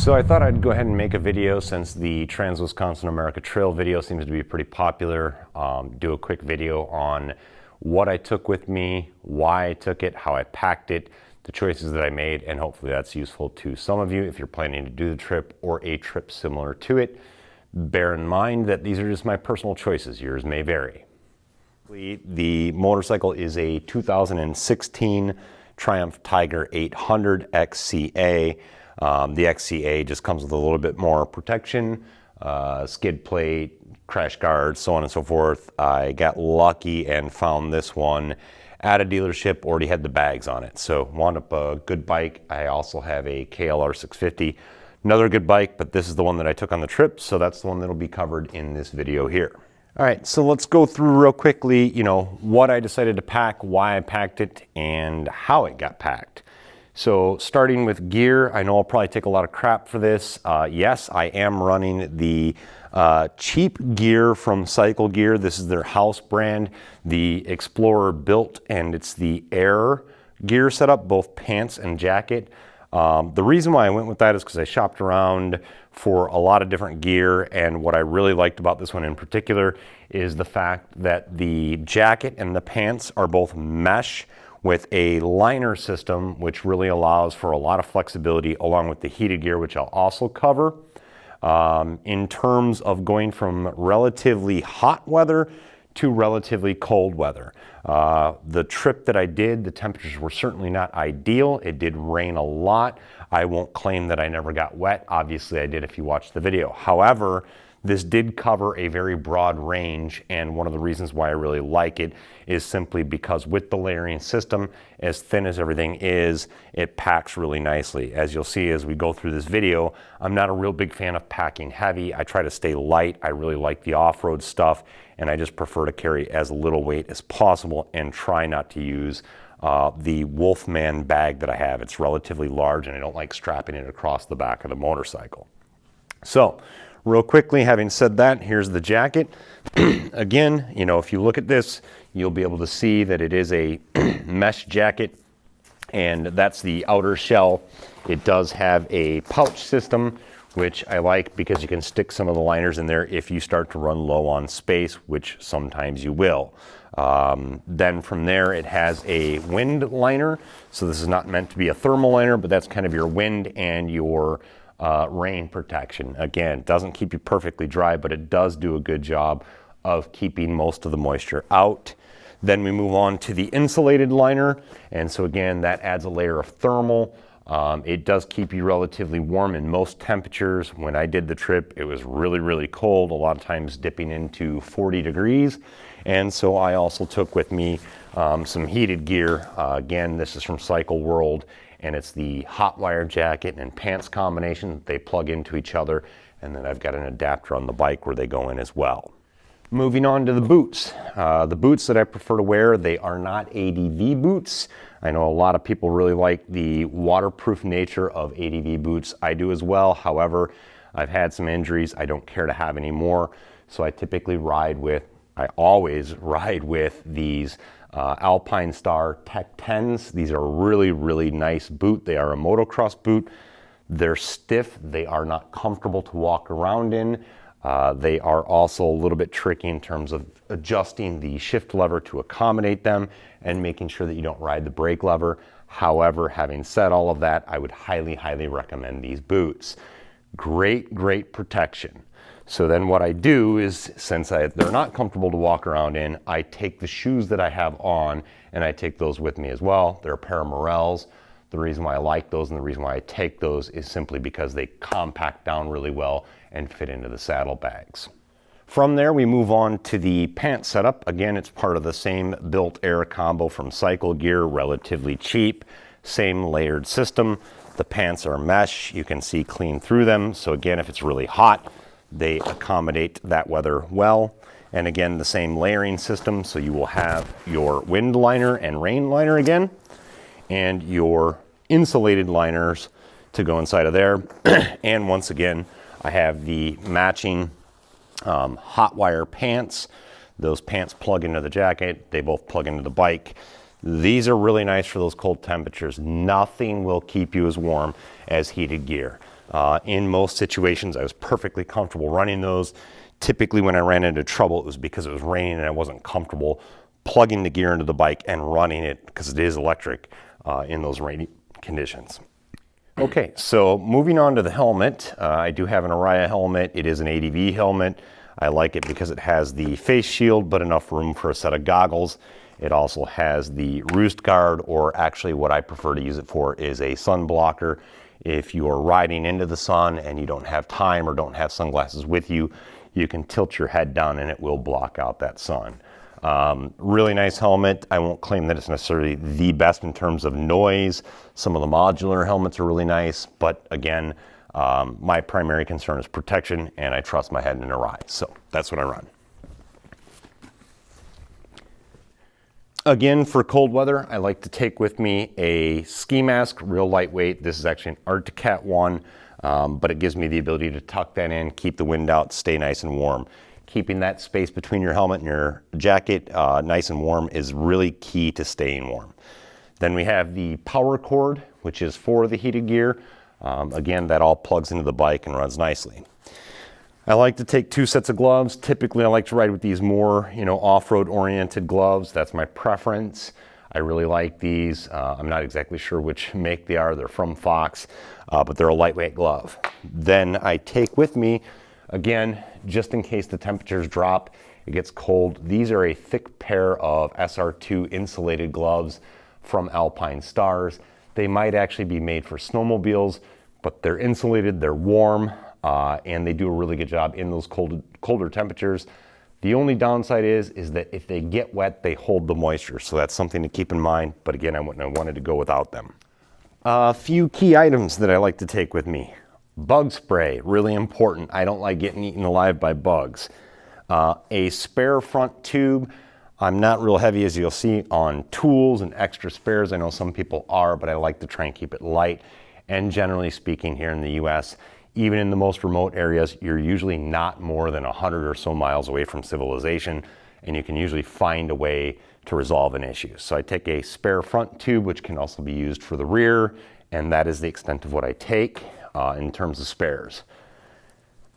So I thought I'd go ahead and make a video since the Trans-Wisconsin America Trail video seems to be pretty popular. Do a quick video on what I took with me, why I took it, how I packed it, the choices that I made, and hopefully that's useful to some of you if you're planning to do the trip or a trip similar to it. Bear in mind that these are just my personal choices. Yours may vary. The motorcycle is a 2016 Triumph Tiger 800 XCA. The XCA just comes with a little bit more protection, skid plate, crash guards, so on and so forth. I got lucky and found this one at a dealership, already had the bags on it. So wound up a good bike. I also have a KLR 650, another good bike, but this is the one that I took on the trip. So that's the one that'll be covered in this video here. All right, so let's go through real quickly, what I decided to pack, why I packed it, and how it got packed. So starting with gear, I know I'll probably take a lot of crap for this. Yes, I am running the cheap gear from Cycle Gear. This is their house brand, the Explorer Built, and it's the Air gear setup, both pants and jacket. The reason why I went with that is because I shopped around for a lot of different gear, and what I really liked about this one in particular is the fact that the jacket and the pants are both mesh with a liner system, which really allows for a lot of flexibility, along with the heated gear, which I'll also cover. In terms of going from relatively hot weather to relatively cold weather. The trip that I did, the temperatures were certainly not ideal. It did rain a lot. I won't claim that I never got wet. Obviously I did if you watched the video. However, this did cover a very broad range, and one of the reasons why I really like it is simply because with the layering system, as thin as everything is, it packs really nicely. As you'll see as we go through this video, I'm not a real big fan of packing heavy. I try to stay light. I really like the off-road stuff, and I just prefer to carry as little weight as possible and try not to use the Wolfman bag that I have. It's relatively large, and I don't like strapping it across the back of the motorcycle. So, real quickly, having said that, here's the jacket. Again, if you look at this, you'll be able to see that it is a mesh jacket, and that's the outer shell. It does have a pouch system, which I like because you can stick some of the liners in there if you start to run low on space, which sometimes you will. Then from there, it has a wind liner. So this is not meant to be a thermal liner, but that's kind of your wind and your rain protection. Again, it doesn't keep you perfectly dry, but it does do a good job of keeping most of the moisture out. Then we move on to the insulated liner, and so again, that adds a layer of thermal. It does keep you relatively warm in most temperatures. When I did the trip, it was really, really cold, a lot of times dipping into 40 degrees. And so I also took with me some heated gear. Again, this is from Cycle World, and it's the hot wire jacket and pants combination. They plug into each other, and then I've got an adapter on the bike where they go in as well. Moving on to the boots. The boots that I prefer to wear, they are not ADV boots. I know a lot of people really like the waterproof nature of ADV boots. I do as well. However, I've had some injuries I don't care to have anymore. So I always ride with these Alpinestars Tech 10s. These are a really, really nice boot. They are a motocross boot. They're stiff. They are not comfortable to walk around in. They are also a little bit tricky in terms of adjusting the shift lever to accommodate them and making sure that you don't ride the brake lever. However, having said all of that, I would highly, highly recommend these boots. Great, great protection. So then what I do is, since they're not comfortable to walk around in, I take the shoes that I have on and I take those with me as well. They're a pair of Morels. The reason why I like those and the reason why I take those is simply because they compact down really well and fit into the saddlebags. From there, we move on to the pant setup. Again, it's part of the same Built Air combo from Cycle Gear, relatively cheap, same layered system. The pants are mesh. You can see clean through them. So again, if it's really hot, they accommodate that weather well. And again, the same layering system. So you will have your wind liner and rain liner again, and your insulated liners to go inside of there. And once again, I have the matching hot wire pants. Those pants plug into the jacket. They both plug into the bike. These are really nice for those cold temperatures. Nothing will keep you as warm as heated gear. In most situations, I was perfectly comfortable running those. Typically when I ran into trouble, it was because it was raining and I wasn't comfortable plugging the gear into the bike and running it, because it is electric in those rainy conditions. Okay, so moving on to the helmet. I do have an Oriya helmet. It is an ADV helmet. I like it because it has the face shield, but enough room for a set of goggles. It also has the roost guard, or actually what I prefer to use it for is a sun blocker. If you are riding into the sun and you don't have time or don't have sunglasses with you, you can tilt your head down and it will block out that sun. Really nice helmet. I won't claim that it's necessarily the best in terms of noise. Some of the modular helmets are really nice, but again, my primary concern is protection, and I trust my head in Oriya, so that's what I run. Again, for cold weather, I like to take with me a ski mask, real lightweight. This is actually an Arctic Cat 1, but it gives me the ability to tuck that in, keep the wind out, stay nice and warm. Keeping that space between your helmet and your jacket nice and warm is really key to staying warm. Then we have the power cord, which is for the heated gear. Again, that all plugs into the bike and runs nicely. I like to take 2 sets of gloves. Typically, I like to ride with these more, off-road oriented gloves. That's my preference. I really like these. I'm not exactly sure which make they are. They're from Fox, but they're a lightweight glove. Then I take with me, again, just in case the temperatures drop, it gets cold. These are a thick pair of SR2 insulated gloves from Alpine Stars. They might actually be made for snowmobiles, but they're insulated, they're warm, and they do a really good job in those colder temperatures. The only downside is that if they get wet, they hold the moisture. So that's something to keep in mind. But again, I wouldn't have wanted to go without them. A few key items that I like to take with me. Bug spray, really important. I don't like getting eaten alive by bugs. A spare front tube. I'm not real heavy, as you'll see, on tools and extra spares. I know some people are, but I like to try and keep it light. And generally speaking, here in the US, even in the most remote areas, you're usually not more than 100 or so miles away from civilization, and you can usually find a way to resolve an issue. So I take a spare front tube, which can also be used for the rear, and that is the extent of what I take in terms of spares.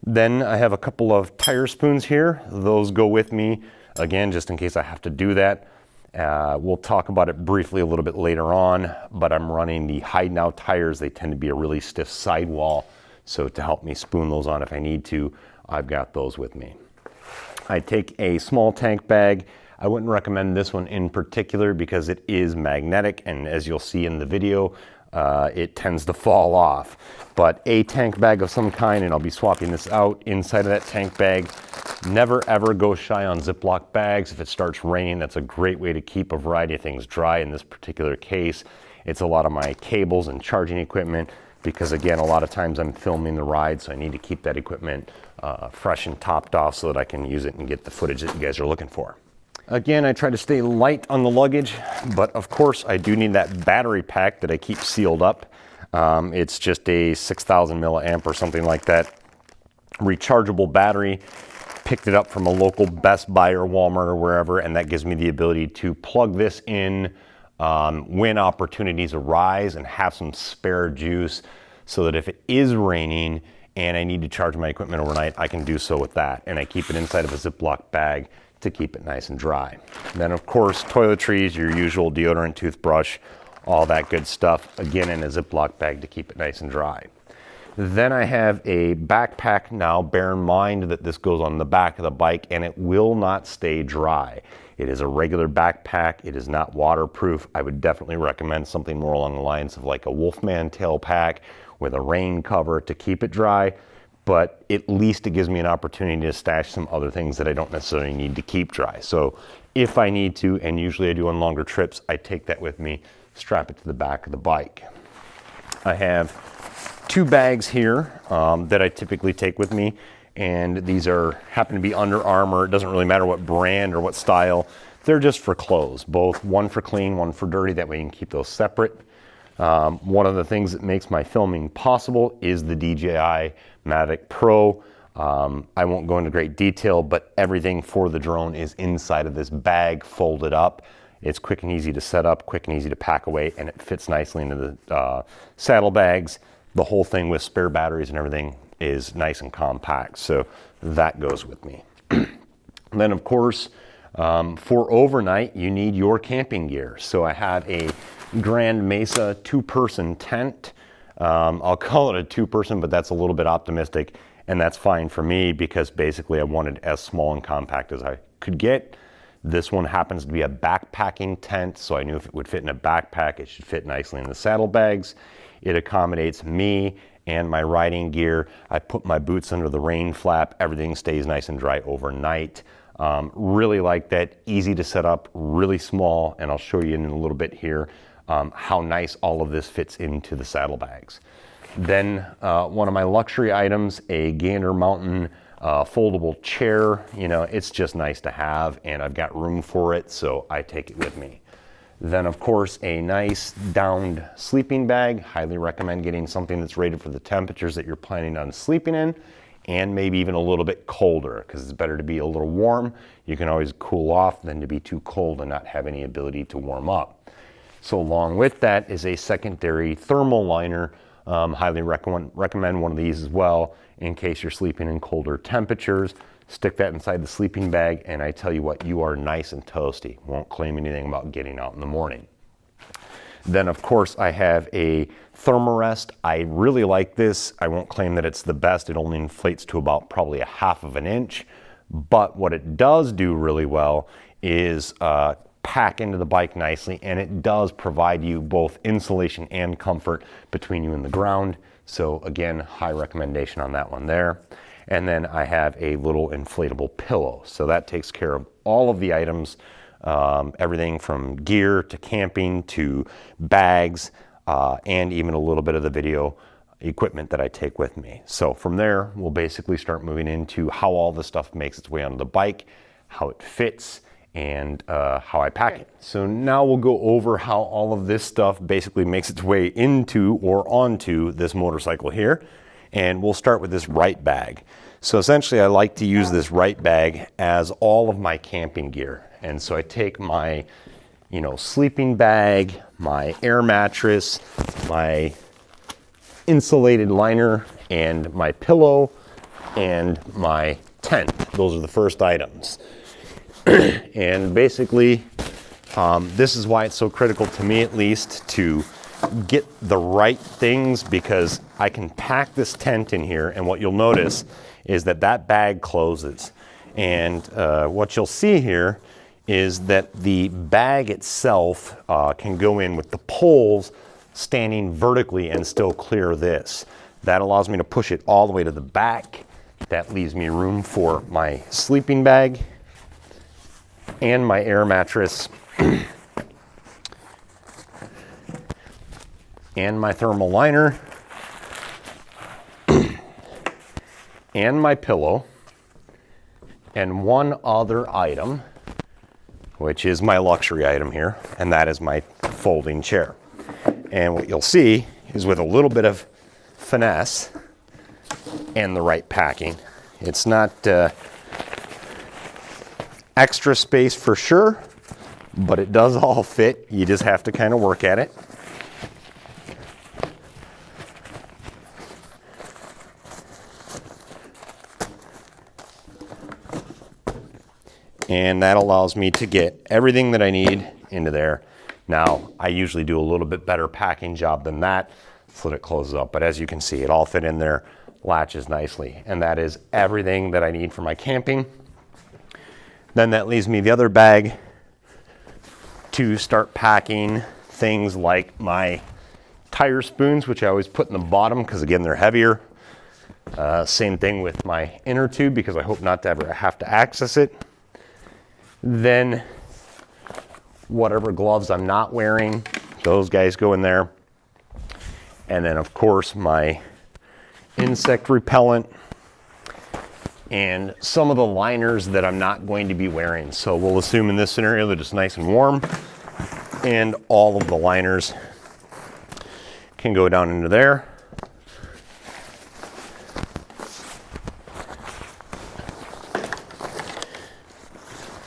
Then I have a couple of tire spoons here. Those go with me, again, just in case I have to do that. We'll talk about it briefly a little bit later on, but I'm running the Heidenau tires. They tend to be a really stiff sidewall. So to help me spoon those on if I need to, I've got those with me. I take a small tank bag. I wouldn't recommend this one in particular because it is magnetic, and as you'll see in the video, it tends to fall off. But a tank bag of some kind, and I'll be swapping this out inside of that tank bag. Never ever go shy on Ziploc bags. If it starts raining, that's a great way to keep a variety of things dry. In this particular case, it's a lot of my cables and charging equipment, because again, a lot of times I'm filming the ride, so I need to keep that equipment fresh and topped off so that I can use it and get the footage that you guys are looking for. Again, I try to stay light on the luggage, but of course I do need that battery pack that I keep sealed up. It's just a 6,000 milliamp or something like that rechargeable battery. Picked it up from a local Best Buy or Walmart or wherever, and that gives me the ability to plug this in when opportunities arise and have some spare juice, so that if it is raining and I need to charge my equipment overnight, I can do so with that. And I keep it inside of a Ziploc bag to keep it nice and dry. And then of course, toiletries, your usual deodorant, toothbrush, all that good stuff, again in a Ziploc bag to keep it nice and dry. Then I have a backpack. Now bear in mind that this goes on the back of the bike and it will not stay dry. It is a regular backpack. It is not waterproof. I would definitely recommend something more along the lines of like a Wolfman tail pack with a rain cover to keep it dry, but at least it gives me an opportunity to stash some other things that I don't necessarily need to keep dry. So if I need to, and usually I do on longer trips, I take that with me, strap it to the back of the bike. I have 2 bags here that I typically take with me, and these happen to be Under Armour. It doesn't really matter what brand or what style. They're just for clothes, both one for clean, one for dirty. That way you can keep those separate. One of the things that makes my filming possible is the DJI Mavic Pro. I won't go into great detail, but everything for the drone is inside of this bag folded up. It's quick and easy to set up, quick and easy to pack away, and it fits nicely into the saddlebags. The whole thing with spare batteries and everything is nice and compact, so that goes with me. And then of course, for overnight, you need your camping gear. So I have a Grand Mesa 2-person tent. I'll call it a 2-person, but that's a little bit optimistic, and that's fine for me because basically I wanted as small and compact as I could get. This one happens to be a backpacking tent, so I knew if it would fit in a backpack, it should fit nicely in the saddlebags. It accommodates me and my riding gear. I put my boots under the rain flap. Everything stays nice and dry overnight. Really like that, easy to set up, really small, and I'll show you in a little bit here how nice all of this fits into the saddlebags. Then one of my luxury items, a Gander Mountain foldable chair. You know, it's just nice to have, and I've got room for it, so I take it with me. Then of course, a nice downed sleeping bag. Highly recommend getting something that's rated for the temperatures that you're planning on sleeping in, and maybe even a little bit colder, because it's better to be a little warm. You can always cool off than to be too cold and not have any ability to warm up. So along with that is a secondary thermal liner. Highly recommend one of these as well in case you're sleeping in colder temperatures. Stick that inside the sleeping bag, and I tell you what, you are nice and toasty. Won't claim anything about getting out in the morning. Then of course I have a Thermarest. I really like this. I won't claim that it's the best. It only inflates to about probably 1/2 of an inch. But what it does do really well is pack into the bike nicely, and it does provide you both insulation and comfort between you and the ground. So again, high recommendation on that one there. And then I have a little inflatable pillow. So that takes care of all of the items, everything from gear to camping to bags, and even a little bit of the video equipment that I take with me. So from there, we'll basically start moving into how all this stuff makes its way onto the bike, how it fits, and how I pack it. So now we'll go over how all of this stuff basically makes its way into or onto this motorcycle here. And we'll start with this right bag. So essentially I like to use this right bag as all of my camping gear. And so I take my, sleeping bag, my air mattress, my insulated liner, and my pillow, and my tent. Those are the first items. And basically, this is why it's so critical to me, at least, to get the right things, because I can pack this tent in here, and what you'll notice is that that bag closes. And what you'll see here is that the bag itself can go in with the poles standing vertically and still clear this. That allows me to push it all the way to the back. That leaves me room for my sleeping bag and my air mattress and my thermal liner and my pillow and one other item, which is my luxury item here, and that is my folding chair. And what you'll see is, with a little bit of finesse and the right packing, it's not extra space for sure, but it does all fit. You just have to kind of work at it. And that allows me to get everything that I need into there. Now, I usually do a little bit better packing job than that so that it closes up. But as you can see, it all fit in there, latches nicely. And that is everything that I need for my camping. Then that leaves me the other bag to start packing things like my tire spoons, which I always put in the bottom because, again, they're heavier. Same thing with my inner tube, because I hope not to ever have to access it. Then whatever gloves I'm not wearing, those guys go in there. And then of course my insect repellent and some of the liners that I'm not going to be wearing. So we'll assume in this scenario that it's nice and warm, and all of the liners can go down into there.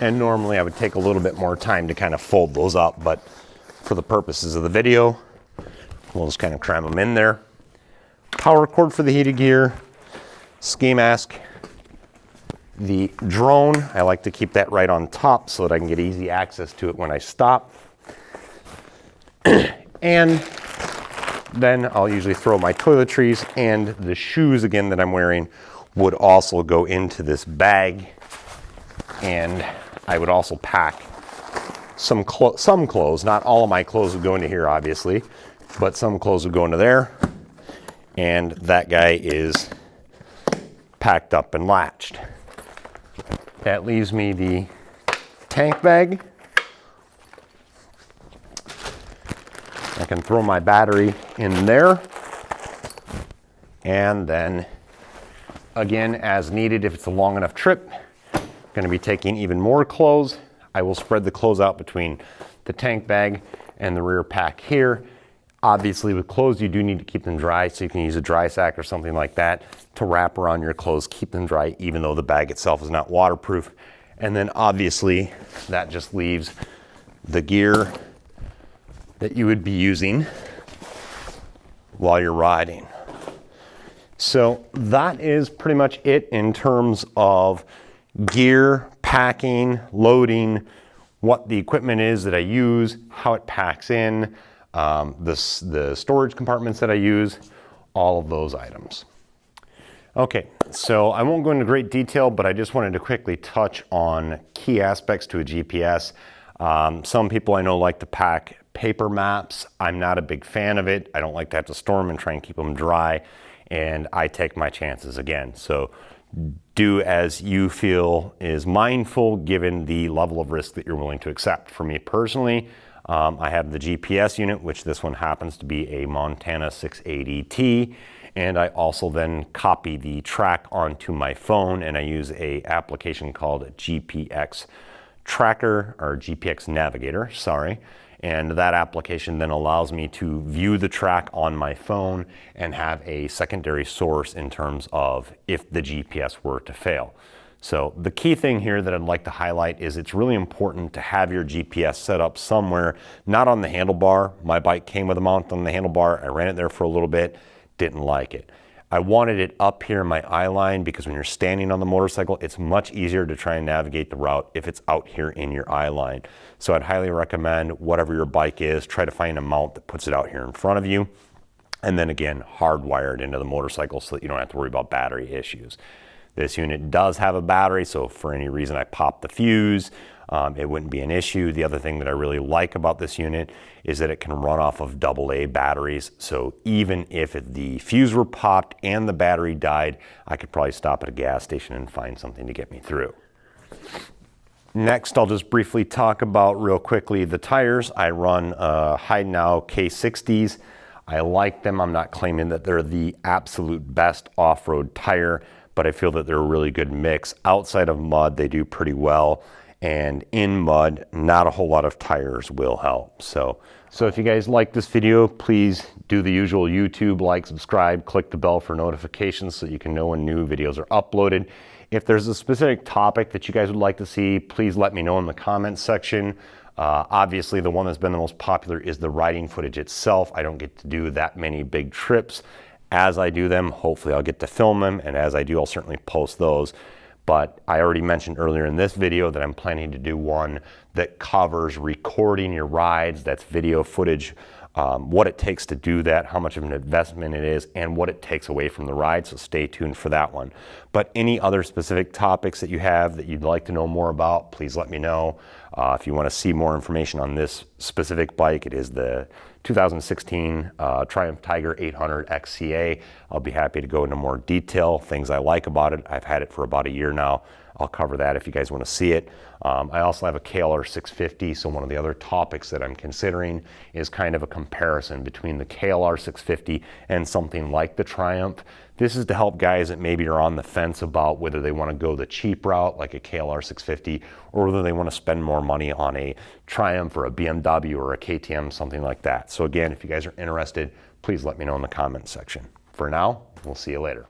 And normally I would take a little bit more time to kind of fold those up, but for the purposes of the video, we'll just kind of cram them in there. Power cord for the heated gear, ski mask. The drone, I like to keep that right on top so that I can get easy access to it when I stop. And then I'll usually throw my toiletries, and the shoes again that I'm wearing would also go into this bag. And I would also pack some clothes. Not all of my clothes would go into here, obviously, but some clothes would go into there. And that guy is packed up and latched. That leaves me the tank bag. I can throw my battery in there. And then again, as needed, if it's a long enough trip, I'm going to be taking even more clothes. I will spread the clothes out between the tank bag and the rear pack here. Obviously with clothes, you do need to keep them dry, so you can use a dry sack or something like that to wrap around your clothes, keep them dry, even though the bag itself is not waterproof. And then obviously that just leaves the gear that you would be using while you're riding. So that is pretty much it in terms of gear, packing, loading, what the equipment is that I use, how it packs in, the storage compartments that I use, all of those items. Okay, so I won't go into great detail, but I just wanted to quickly touch on key aspects to a GPS. Some people I know like to pack paper maps. I'm not a big fan of it. I don't like to have to store them and try and keep them dry, and I take my chances again. So do as you feel is mindful given the level of risk that you're willing to accept. For me personally, I have the GPS unit, which this one happens to be a Montana 680T, and I also then copy the track onto my phone, and I use a application called GPX Tracker, or GPX Navigator, sorry. And that application then allows me to view the track on my phone and have a secondary source in terms of if the GPS were to fail. So the key thing here that I'd like to highlight is it's really important to have your GPS set up somewhere, not on the handlebar. My bike came with a mount on the handlebar. I ran it there for a little bit, didn't like it. I wanted it up here in my eye line because when you're standing on the motorcycle, it's much easier to try and navigate the route if it's out here in your eye line. So I'd highly recommend whatever your bike is, try to find a mount that puts it out here in front of you. And then again, hardwired into the motorcycle so that you don't have to worry about battery issues. This unit does have a battery, so if for any reason I pop the fuse, it wouldn't be an issue. The other thing that I really like about this unit is that it can run off of AA batteries. So even if the fuse were popped and the battery died, I could probably stop at a gas station and find something to get me through. Next, I'll just briefly talk about real quickly the tires. I run Heidenau K60s. I like them. I'm not claiming that they're the absolute best off-road tire, but I feel that they're a really good mix. Outside of mud, they do pretty well. And in mud, not a whole lot of tires will help. So if you guys like this video, please do the usual YouTube, like, subscribe, click the bell for notifications so you can know when new videos are uploaded. If there's a specific topic that you guys would like to see, please let me know in the comments section. Obviously, the one that's been the most popular is the riding footage itself. I don't get to do that many big trips. As I do them, hopefully I'll get to film them, and as I do, I'll certainly post those. But I already mentioned earlier in this video that I'm planning to do one that covers recording your rides. That's video footage, what it takes to do that, how much of an investment it is, and what it takes away from the ride. So stay tuned for that one. But any other specific topics that you have that you'd like to know more about, please let me know. If you want to see more information on this specific bike, it is the 2016 Triumph Tiger 800 XCA. I'll be happy to go into more detail, things I like about it. I've had it for about a year now. I'll cover that if you guys want to see it. I also have a KLR 650, so one of the other topics that I'm considering is kind of a comparison between the KLR 650 and something like the Triumph. This is to help guys that maybe are on the fence about whether they want to go the cheap route like a KLR 650 or whether they want to spend more money on a Triumph or a BMW or a KTM, something like that. So again, if you guys are interested, please let me know in the comments section. For now, we'll see you later.